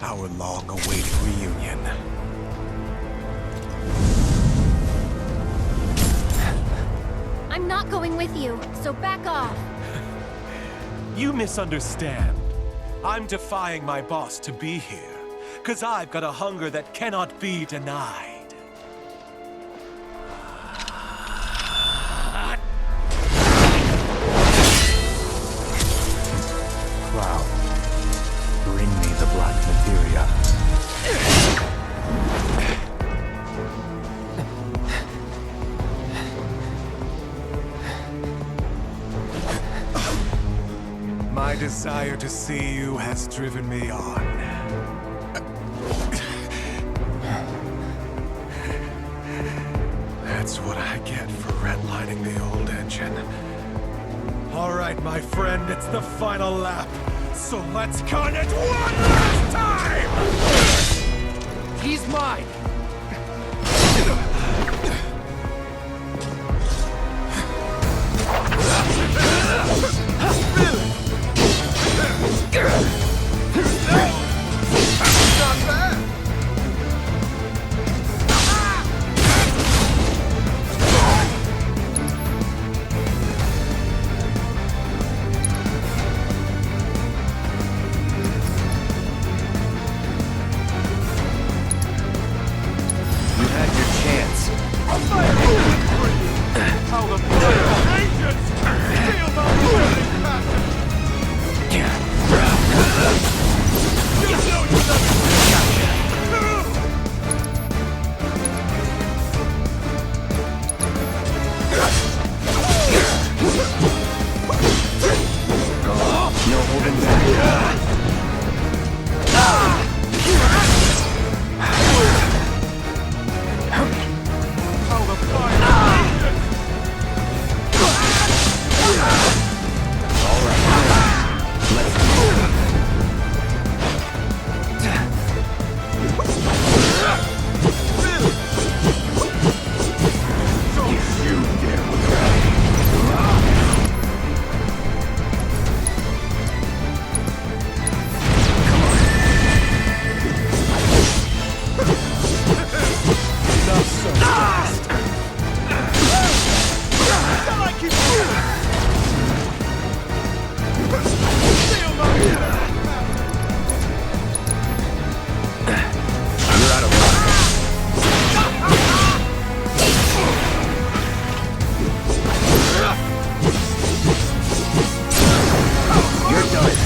our long-awaited reunion. I'm not going with you, so back off. You misunderstand. I'm defying my boss to be here, 'cause I've got a hunger that cannot be denied. Cloud, bring me the black materia. My desire to see you has driven me on. That's what I get for redlining the old engine. All right, my friend, it's the final lap. So let's con it one last time! He's mine! Not bad! You had your chance. How the agents feel the burning passion! You know you love No holding back. how the fire rages! All right. Let's go. Not so fast! Shall I keep moving? Feel my You're out of luck. You're done.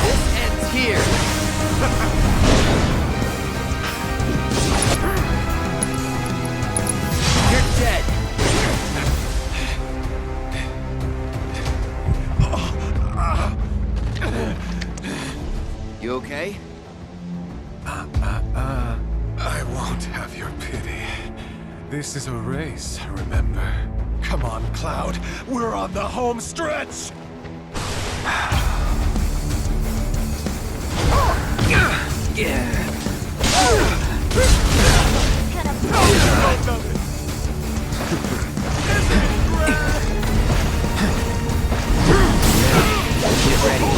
This ends here. You're dead. You okay? I won't have your pity. This is a race, remember? Come on, Cloud. We're on the home stretch! Get ready.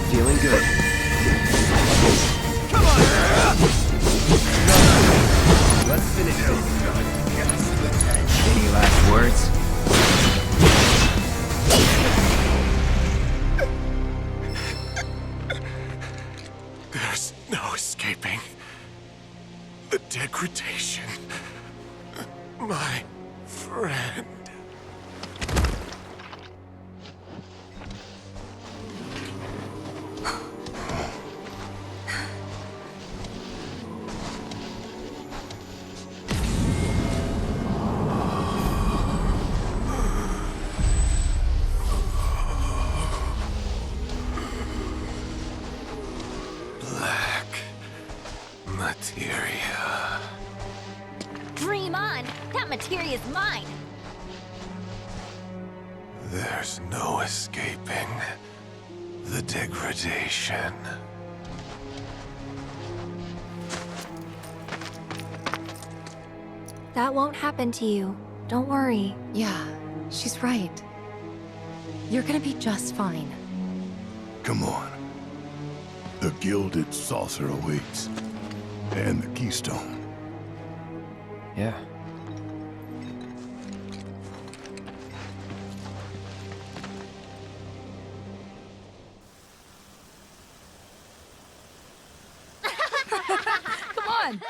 Feeling good. Come on! Let's finish this. Any last words? There's no escaping the degradation. My friend. Black materia. Dream on! That materia's mine! There's no escaping the degradation. That won't happen to you. Don't worry. Yeah, she's right. You're gonna be just fine. Come on. The gilded saucer awaits. And the keystone. Yeah. Come on!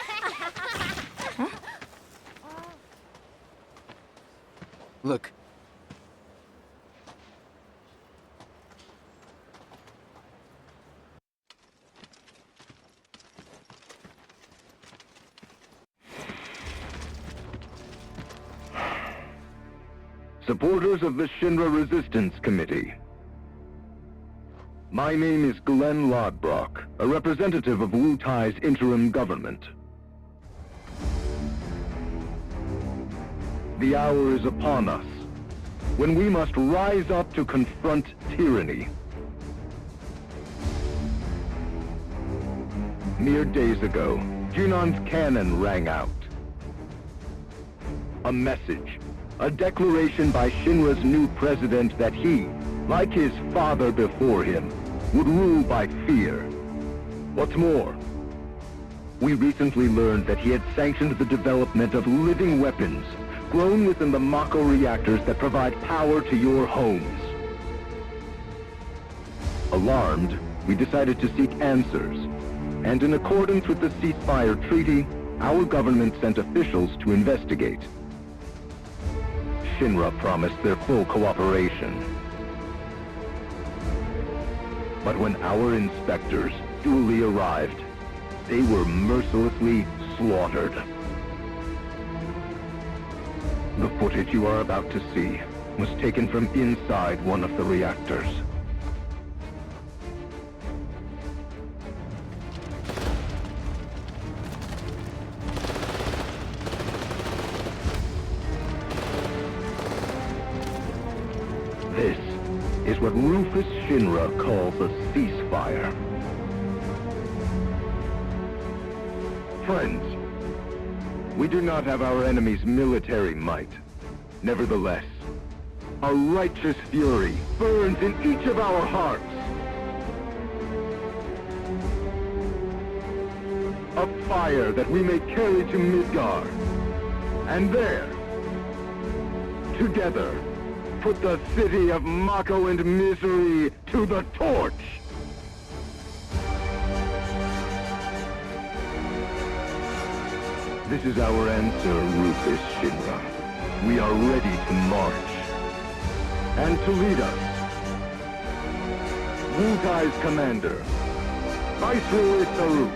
Look. Supporters of the Shinra Resistance Committee. My name is Glenn Lodbrok, a representative of Wutai's interim government. The hour is upon us, when we must rise up to confront tyranny. Mere days ago, Junon's cannon rang out. A message. A declaration by Shinra's new president that he, like his father before him, would rule by fear. What's more, we recently learned that he had sanctioned the development of living weapons grown within the Mako reactors that provide power to your homes. Alarmed, we decided to seek answers, and in accordance with the ceasefire treaty, our government sent officials to investigate. Shinra promised their full cooperation. But when our inspectors duly arrived, they were mercilessly slaughtered. The footage you are about to see was taken from inside one of the reactors. This is what Rufus Shinra calls a ceasefire. Friends, we do not have our enemy's military might. Nevertheless, a righteous fury burns in each of our hearts. A fire that we may carry to Midgar. And there, together, put the city of Mako and misery to the torch! This is our answer, Rufus Shinra. We are ready to march. And to lead us, Wutai's commander, Viceroy Saru.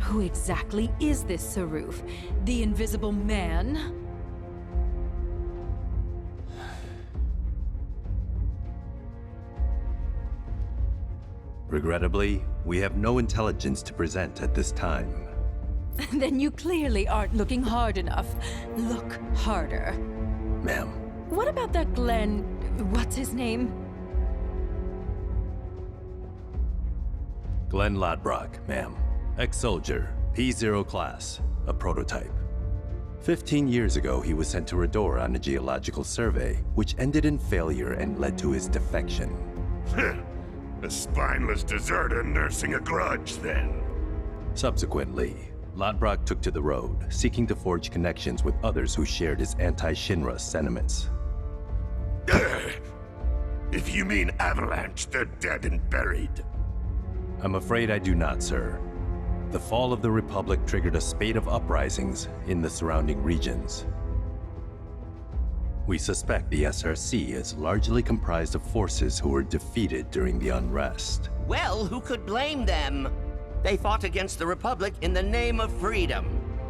Who exactly is this Saruf? The Invisible Man? Regrettably, we have no intelligence to present at this time. Then you clearly aren't looking hard enough. Look harder. Ma'am. What about that Glenn... what's his name? Glenn Lodbrok, ma'am. Ex-soldier, P0 class, a prototype. 15 years ago, he was sent to Ritorno on a geological survey, which ended in failure and led to his defection. A spineless deserter nursing a grudge, then. Subsequently, Lodbrok took to the road, seeking to forge connections with others who shared his anti-Shinra sentiments. If you mean Avalanche, they're dead and buried. I'm afraid I do not, sir. The fall of the Republic triggered a spate of uprisings in the surrounding regions. We suspect the SRC is largely comprised of forces who were defeated during the unrest. Well, who could blame them? They fought against the Republic in the name of freedom.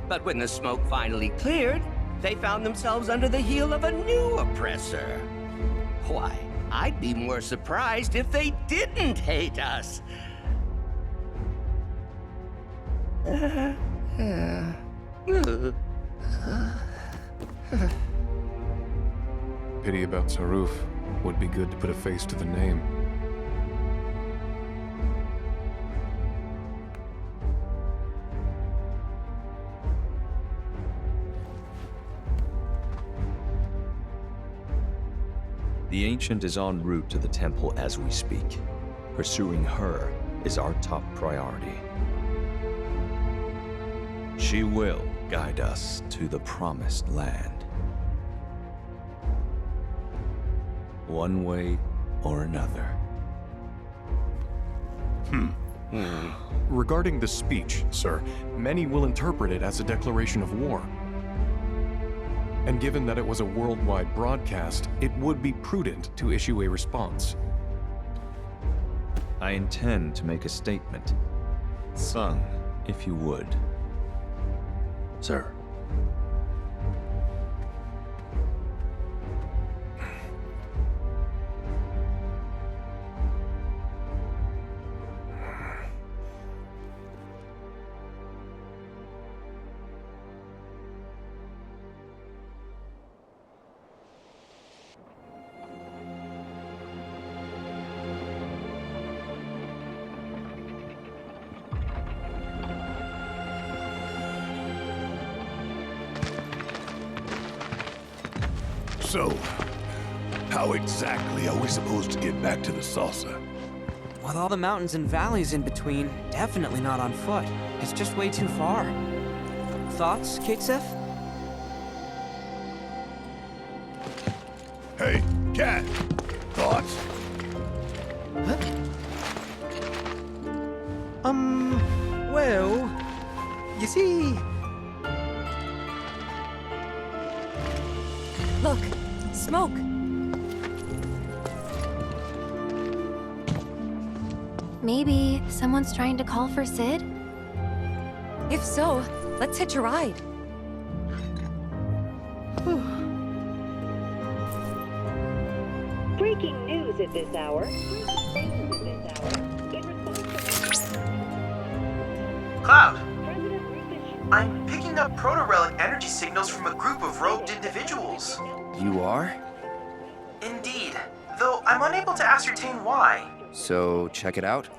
But when the smoke finally cleared, they found themselves under the heel of a new oppressor. Why, I'd be more surprised if they didn't hate us. Pity about Saruf. Would be good to put a face to the name. The Ancient is en route to the temple as we speak. Pursuing her is our top priority. She will guide us to the Promised Land. One way or another. Regarding the speech, sir, many will interpret it as a declaration of war. And given that it was a worldwide broadcast, it would be prudent to issue a response. I intend to make a statement. Sung, if you would. Sir. So, how exactly are we supposed to get back to the saucer? With all the mountains and valleys in between, definitely not on foot. It's just way too far. Thoughts, Kixif? Hey, cat! Thoughts? Well, you see... Look, smoke. Maybe someone's trying to call for Sid? If so, let's hitch a ride. Breaking news at this hour. Cloud! I'm picking up proto-relic energy signals from a group of robed individuals. You are? Indeed, though I'm unable to ascertain why. So, check it out?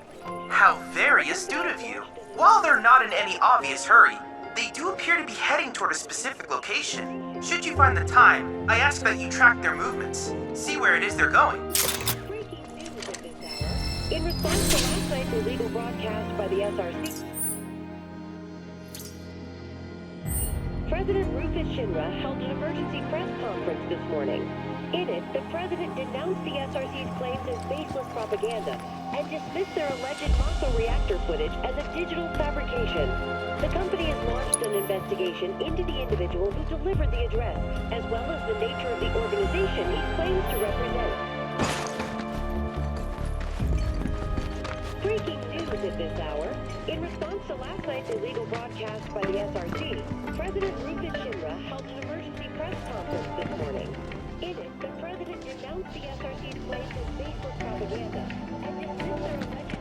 How very astute of you. While they're not in any obvious hurry, they do appear to be heading toward a specific location. Should you find the time, I ask that you track their movements. See where it is they're going. Breaking news at this hour. In response to last night's illegal broadcast by the SRC, President Rufus Shinra held an emergency press conference this morning. In it, the president denounced the SRC's claims as baseless propaganda and dismissed their alleged Mako reactor footage as a digital fabrication. The company has launched an investigation into the individual who delivered the address, as well as the nature of the organization he claims to represent. Breaking news at this hour. In response to last night's illegal broadcast by the SRC, President Rufus Shinra held an emergency press conference this morning. In it, the president denounced the SRC's claims as baseless propaganda and dismissed their alleged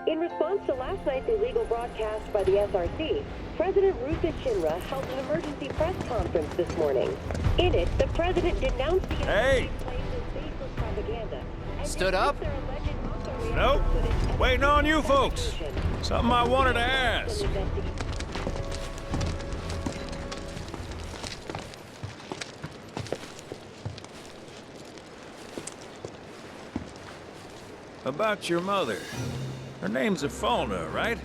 In response to last night's illegal broadcast by the SRC, President Rufus Shinra held an emergency press conference this morning. In it, the president denounced the SRC's claims as baseless propaganda and Stood up? their alleged Mako reactor Nope. footage as a Waiting on you digital folks. fabrication. Something I wanted to ask. About your mother. Her name's Ifalna, right?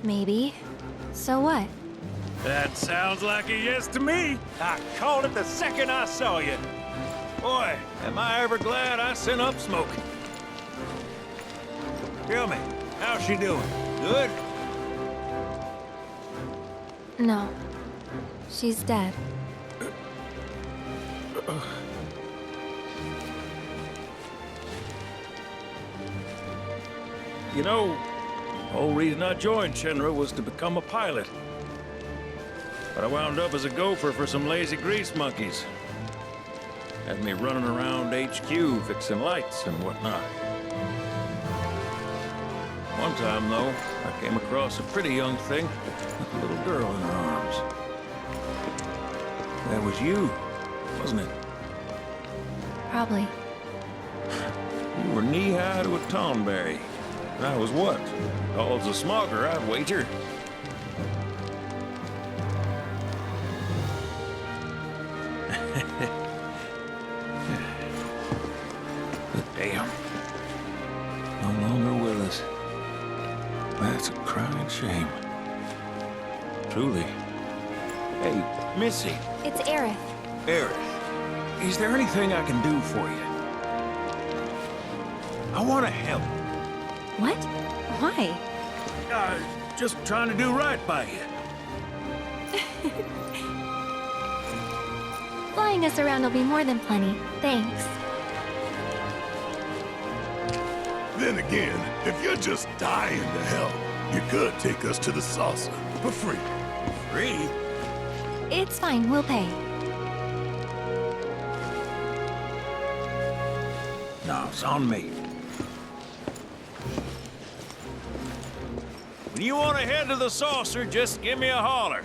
Maybe. So what? That sounds like a yes to me. I called it the second I saw you. Boy, am I ever glad I sent up smoke. Tell me, how's she doing? Good? No. She's dead. You know, the whole reason I joined Shinra was to become a pilot. But I wound up as a gopher for some lazy grease monkeys. Had me running around HQ fixing lights and whatnot. One time, though, I came across a pretty young thing with a little girl in her arms. That was you, wasn't it? Probably. You were knee-high to a tonberry. And I was what? Called a smogger, I'd wager. But damn. No longer with us. That's a crying shame. Truly. Hey, Missy. It's Aerith. Aerith, is there anything I can do for you? I want to help. What? Why? Just trying to do right by you. Flying us around will be more than plenty. Thanks. Then again, if you're just dying to help, you could take us to the saucer for free. Free? It's fine, we'll pay. No, it's on me. When you want to head to the saucer, just give me a holler.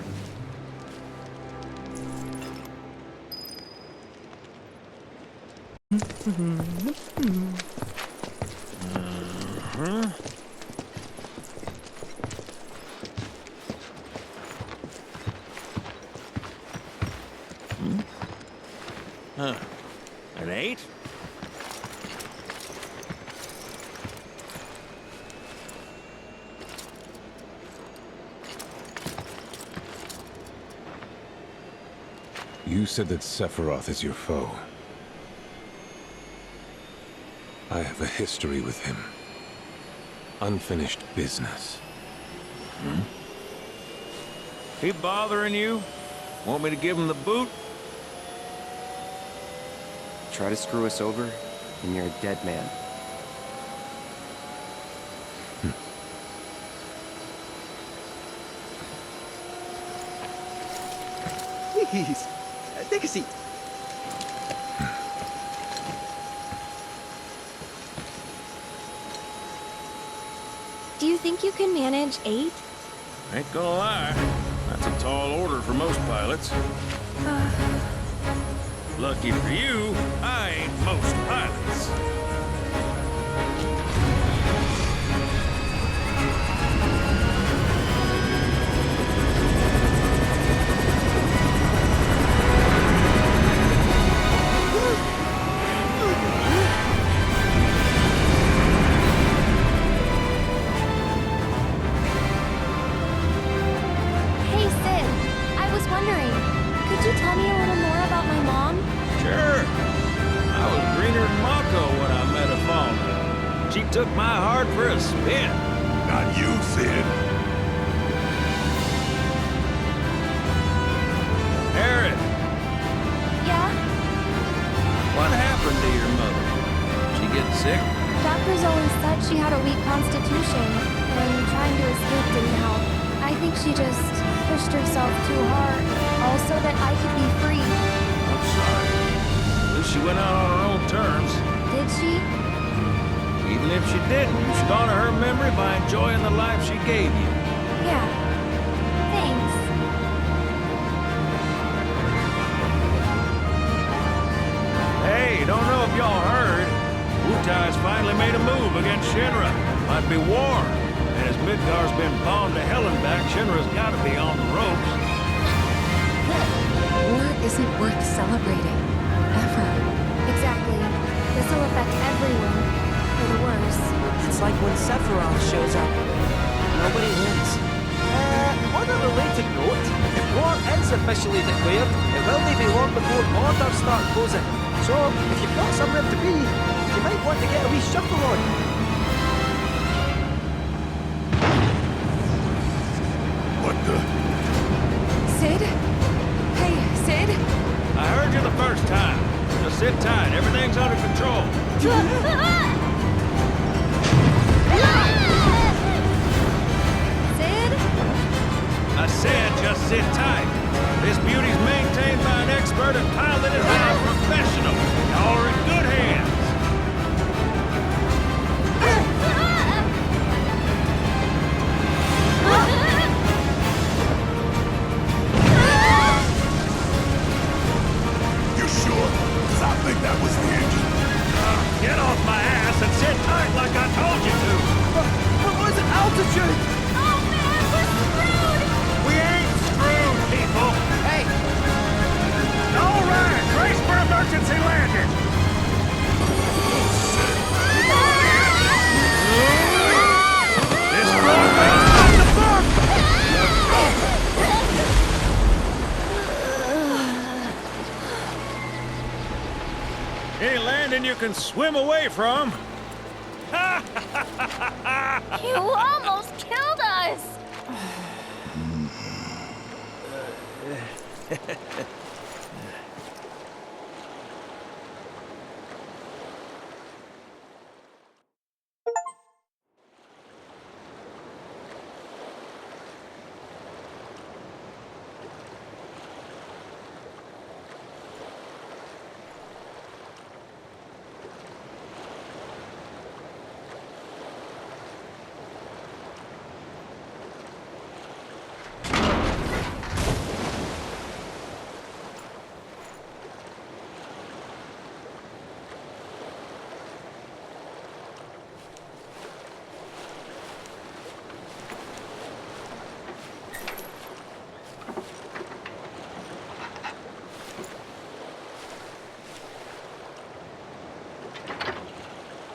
An 8? You said that Sephiroth is your foe. I have a history with him. Unfinished business. He bothering you? Want me to give him the boot? Try to screw us over, and you're a dead man. Please, take a seat. Do you think you can manage 8? Ain't gonna lie, that's a tall order for most pilots. Lucky for you, I ain't most pilots. Hey, Sid. I was wondering, could you tell me a little more about my mom? Sure. I was greener than Mako when I met Ifalna. She took my heart for a spin. Not you, Sid. Aerith, Yeah? what happened to your mother? She get sick? Doctors always said she had a weak constitution, and trying to escape didn't help. I think she just pushed herself too hard, all so that I could be free. I'm sorry. At least she went out on her own terms. Did she? Even if she didn't, you should honor her memory by enjoying the life she gave you. Yeah. Thanks. Hey, don't know if y'all heard. Wutai's finally made a move against Shinra. Might be war. And as Midgar's been bombed to hell and back, Shinra's gotta be on the ropes. War isn't worth celebrating. Ever. Exactly. This will affect everyone. For the worse. like when Sephiroth shows up. Nobody wins. On a related note, if war is officially declared, it will be long before borders start closing. So, if you've got somewhere to be, you might want to get a wee shuffle on. What the? Sid? Hey, Sid? I heard you the first time. Just sit tight. Everything's under control. Sid? I said just sit tight. This beauty's maintained by an expert and piloted by a professional. Y'all are in good hands. You sure? 'Cause I think that was the engine. Get off my ass and sit tight like I told you to. What was it? Altitude? Oh man, we're screwed! We ain't screwed, people. Hey! All right, brace for emergency landing. This road makes up the bump. Any landing you can swim away from. You almost killed us!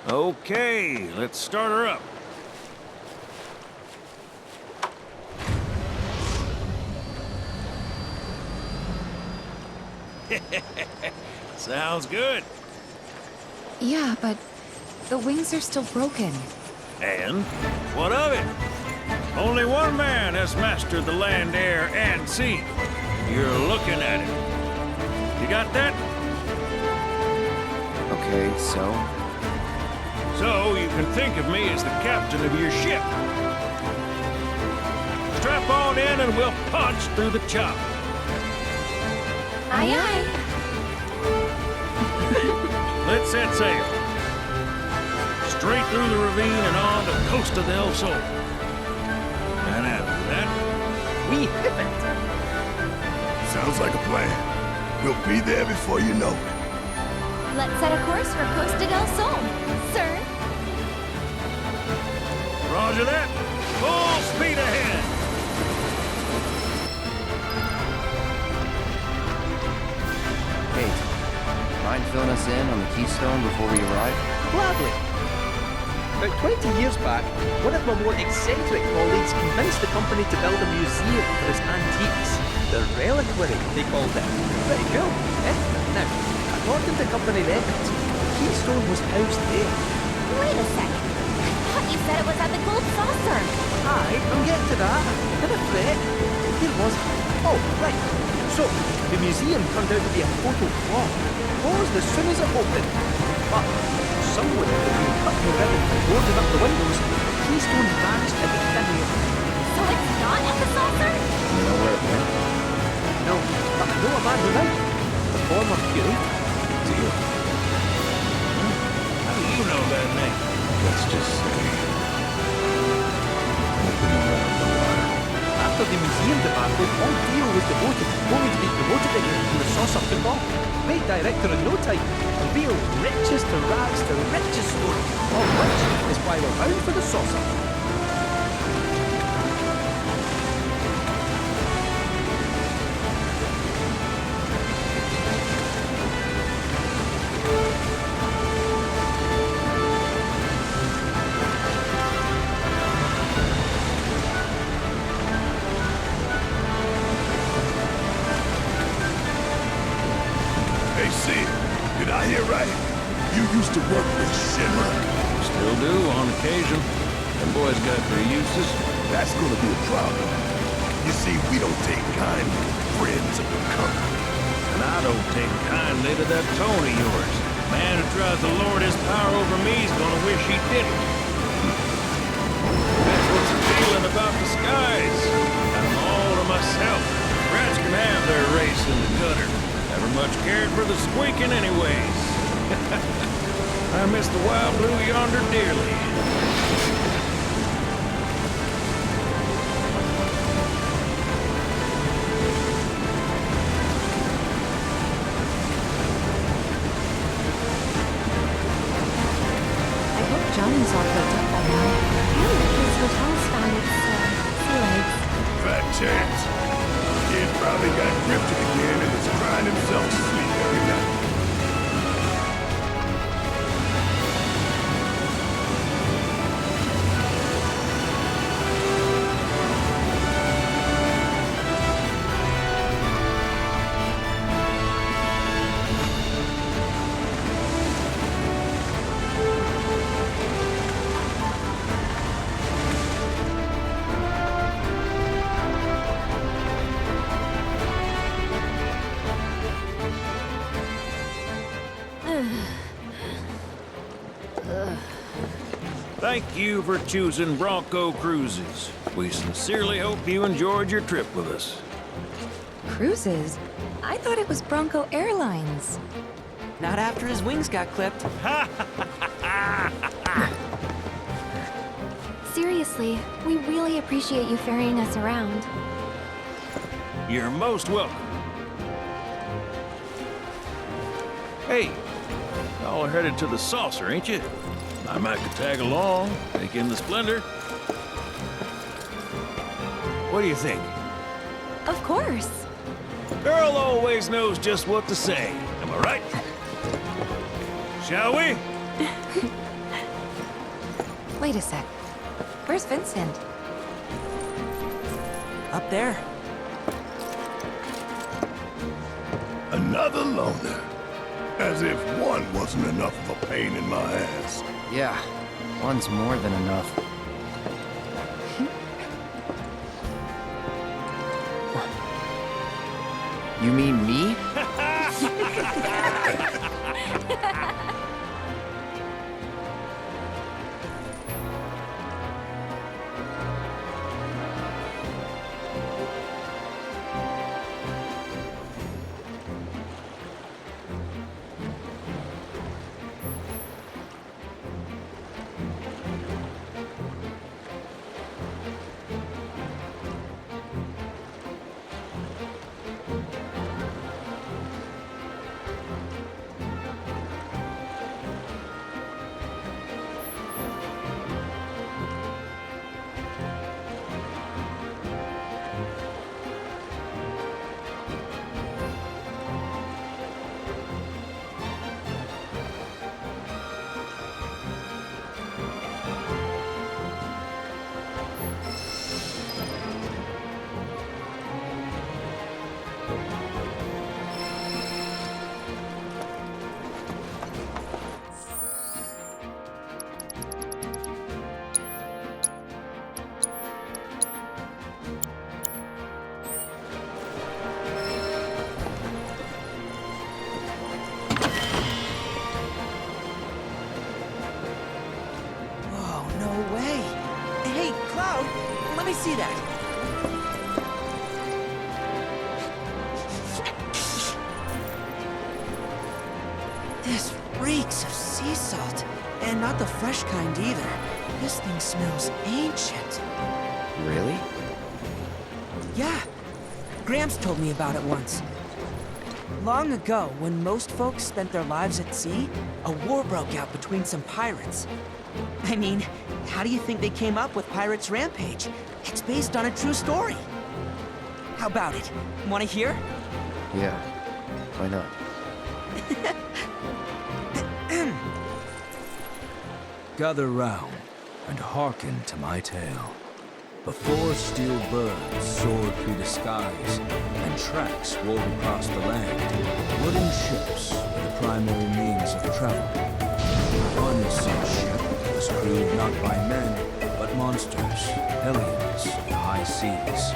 Okay, let's start her up. Sounds good. Yeah, but the wings are still broken. And what of it? Only one man has mastered the land, air, and sea. You're looking at it. You got that? Okay, so? So you can think of me as the captain of your ship. Strap on in and we'll punch through the chop. Aye, aye. Let's set sail. Straight through the ravine and on the coast of del Sol. And after that, we hit it. Sounds like a plan. We'll be there before you know it. Let's set a course for Costa del Sol, sir. Roger that. Full speed ahead. Hey, mind filling us in on the Keystone before we arrive? Gladly. About 20 years back, one of my more eccentric colleagues convinced the company to build a museum for its antiques. The reliquary, they called it. Pretty cool, eh? Now, according to company records, the Keystone was housed there. Wait a second. I thought you said it was at the Gold Saucer. Aye, I'm getting to that. Didn't fret. Here was it. Oh, right. So, the museum turned out to be a total flop. Closed as soon as it opened. But someone had been cutting the ribbon and boarding up the windows. The Keystone vanished into thin air. So it's not at the saucer? You know where it went? No, but I know a man who might. The former curator. Deal. How do you know that name? Let's just say... nothing around the wire. After the museum debacle, all Dio was devoted, only to be promoted again to the saucer football. Great director in no time. Reveal riches to rags to riches story. All which is why we're bound for the saucer. Did I hear right? You used to work with Shinra? Still do, on occasion. Them boys got their uses. That's gonna be a problem. You see, we don't take kindly to friends of the company. And I don't take kindly to that tone of yours. Man who tries to lord his power over me is gonna wish he didn't. That's what's appealing about the skies. I'm all to myself. Rats can have their race in the gutter. Never much cared for the squeaking anyways. I miss the wild blue yonder dearly. Johnny's all built up by now. And his hotel's found its, sea legs. Fat chance. Kid probably got drifted again and is crying himself to sleep every night. Thank you for choosing Bronco Cruises. We sincerely hope you enjoyed your trip with us. Cruises? I thought it was Bronco Airlines. Not after his wings got clipped. Seriously, we really appreciate you ferrying us around. You're most welcome. Hey, y'all are headed to the saucer, ain't you? I might could tag along, take in the splendor. What do you think? Of course. Girl always knows just what to say. Am I right? Shall we? Wait a sec. Where's Vincent? Up there. Another loner. As if one wasn't enough of a pain in my ass. Yeah, one's more than enough. You mean me? See that? This reeks of sea salt. And not the fresh kind either. This thing smells ancient. Really? Yeah. Gramps told me about it once. Long ago, when most folks spent their lives at sea, a war broke out between some pirates. I mean, how do you think they came up with Pirates Rampage? It's based on a true story. How about it? Want to hear? Yeah. Why not? Gather round and hearken to my tale. Before steel birds soared through the skies and tracks wove across the land, wooden ships were the primary means travel. One such ship was crewed not by men, but monsters, aliens, the high seas.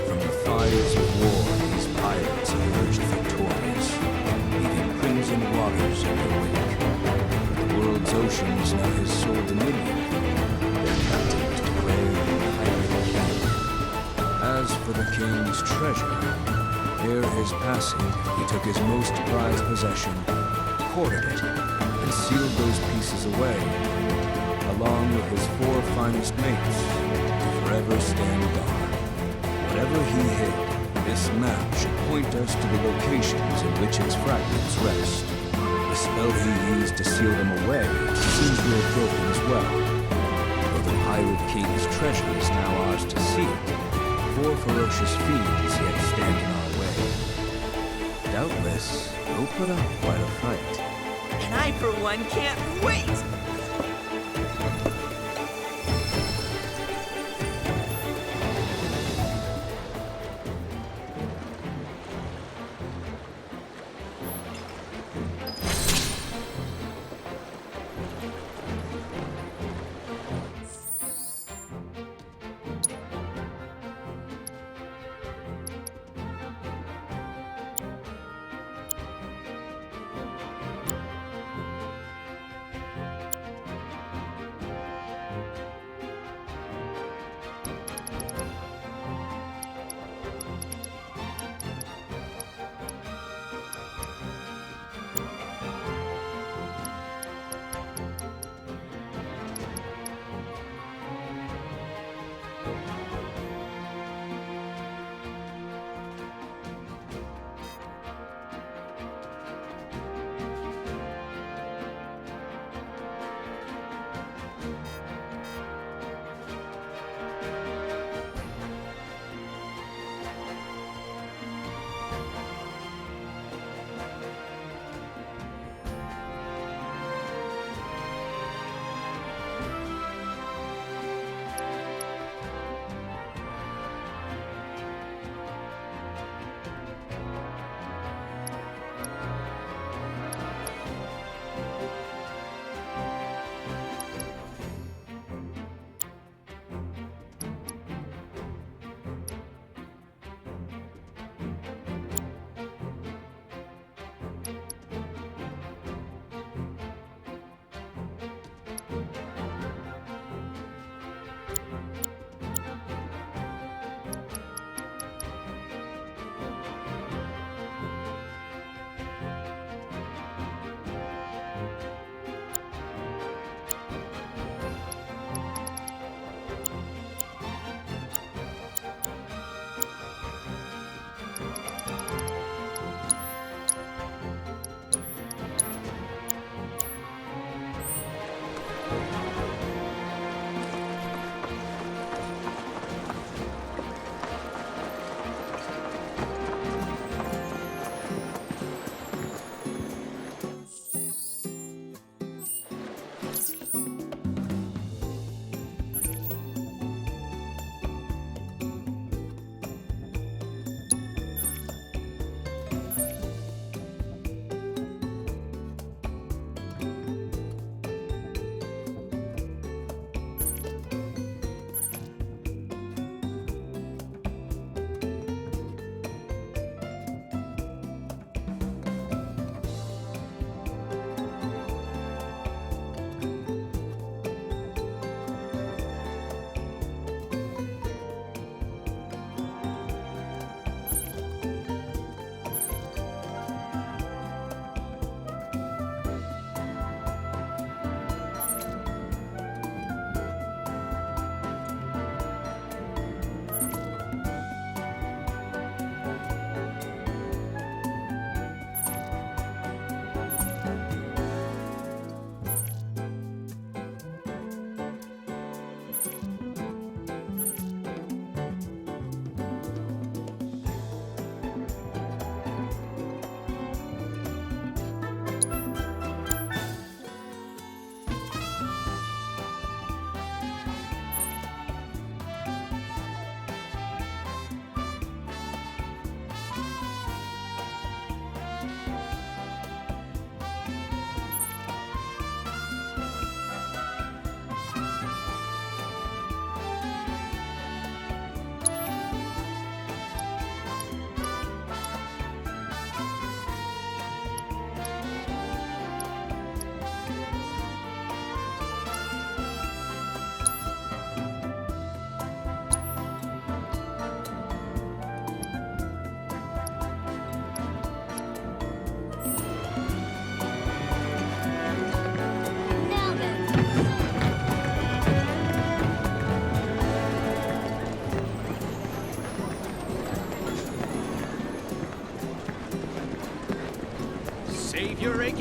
From the fires of war, these pirates emerged victorious, leaving crimson waters in their wake. The world's ocean is now his sole dominion. Their captain declared pirate king. As for the king's treasure, ere his passing, he took his most prized possession, hoarded it, and sealed those pieces away, along with his 4 finest mates, to forever stand guard. Whatever he hid, this map should point us to the locations in which its fragments rest. The spell he used to seal them away seems to have broken as well. Though the Pirate King's treasure is now ours to seek, 4 ferocious fiends yet stand in our way. Doubtless, we'll put up quite a fight. And I, for one, can't wait!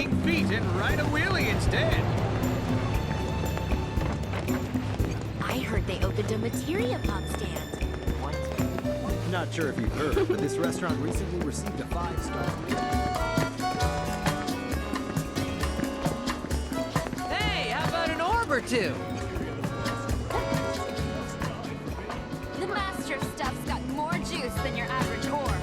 kicking feet and ride a wheelie instead. I heard they opened a materia pop stand. Not sure if you've heard, but this restaurant recently received a 5-star. Hey, how about an orb or two? The master of stuff's got more juice than your average whore.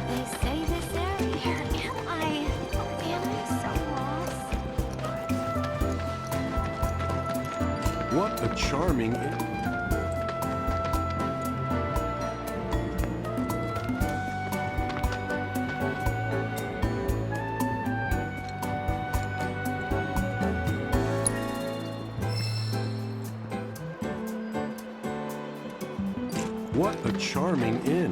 They say this area, am I so lost? What a charming... What a charming inn.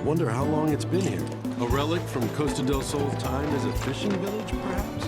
Wonder how long it's been here. A relic from Costa del Sol's time as a fishing village, perhaps?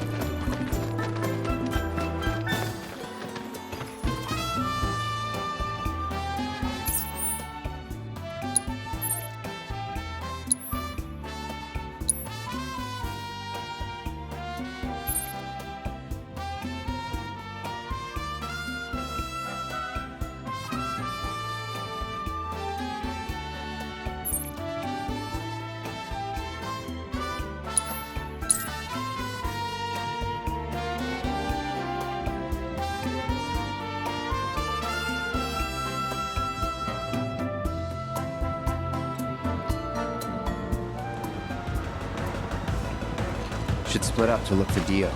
Should split up to look for Dio.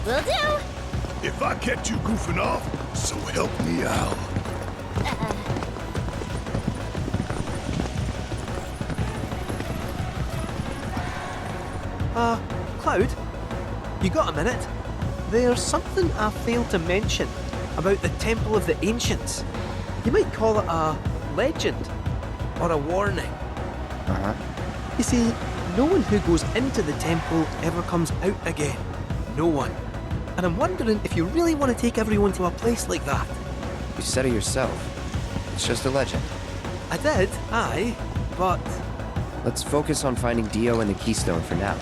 Will do. If I catch you goofing off, so help me out. Cloud? You got a minute? There's something I failed to mention about the Temple of the Ancients. You might call it a legend or a warning. Uh-huh. You see, no one who goes into the temple ever comes out again. No one. And I'm wondering if you really want to take everyone to a place like that. You said it yourself. It's just a legend. I did, aye, but... Let's focus on finding Dio and the Keystone for now.